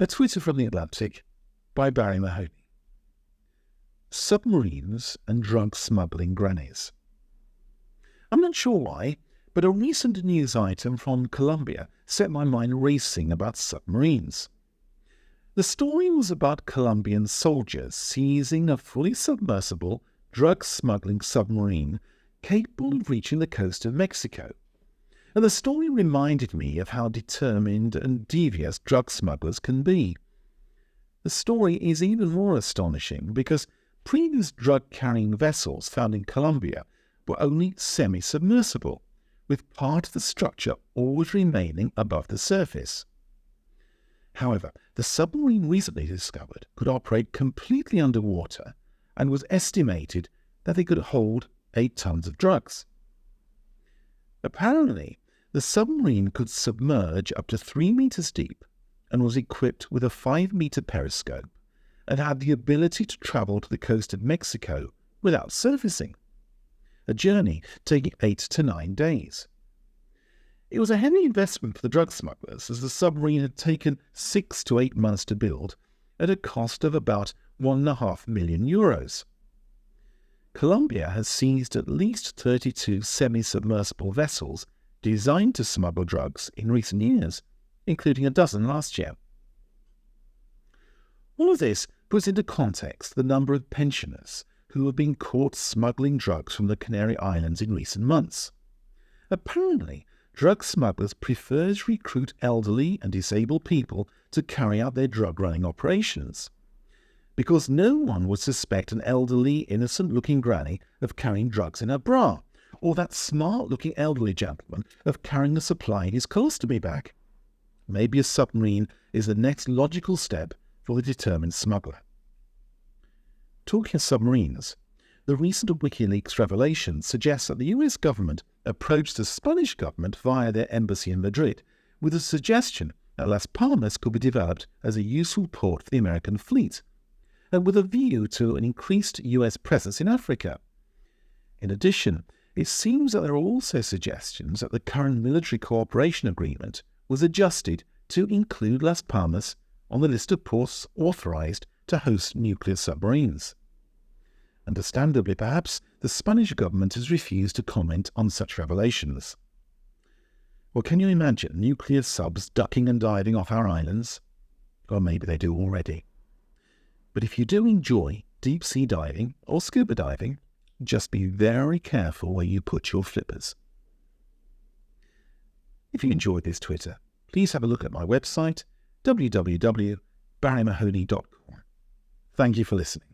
A Twitter from the Atlantic by Barry Mahoney. Submarines and drug smuggling grannies. I'm not sure why, but a recent news item from Colombia set my mind racing about submarines. The story was about Colombian soldiers seizing a fully submersible drug smuggling submarine capable of reaching the coast of Mexico. And the story reminded me of how determined and devious drug smugglers can be. The story is even more astonishing because previous drug-carrying vessels found in Colombia were only semi-submersible, with part of the structure always remaining above the surface. However, the submarine recently discovered could operate completely underwater and was estimated that it could hold 8 tons of drugs. Apparently, the submarine could submerge up to 3 meters deep and was equipped with a 5-meter periscope and had the ability to travel to the coast of Mexico without surfacing, a journey taking 8 to 9 days. It was a heavy investment for the drug smugglers, as the submarine had taken 6 to 8 months to build at a cost of about €1.5 million. Colombia has seized at least 32 semi-submersible vessels designed to smuggle drugs in recent years, including a dozen last year. All of this puts into context the number of pensioners who have been caught smuggling drugs from the Canary Islands in recent months. Apparently, drug smugglers prefer to recruit elderly and disabled people to carry out their drug-running operations, because no one would suspect an elderly, innocent-looking granny of carrying drugs in her bra, or that smart-looking elderly gentleman of carrying a supply in his colostomy bag. Maybe a submarine is the next logical step for the determined smuggler. Talking of submarines, the recent WikiLeaks revelation suggests that the US government approached the Spanish government via their embassy in Madrid with a suggestion that Las Palmas could be developed as a useful port for the American fleet, and with a view to an increased US presence in Africa. In addition, it seems that there are also suggestions that the current military cooperation agreement was adjusted to include Las Palmas on the list of ports authorized to host nuclear submarines. Understandably, perhaps, the Spanish government has refused to comment on such revelations. Well, can you imagine nuclear subs ducking and diving off our islands? Or maybe they do already. But if you do enjoy deep-sea diving or scuba diving, just be very careful where you put your flippers. If you enjoyed this Twitter, please have a look at my website, www.barrymahoney.com. Thank you for listening.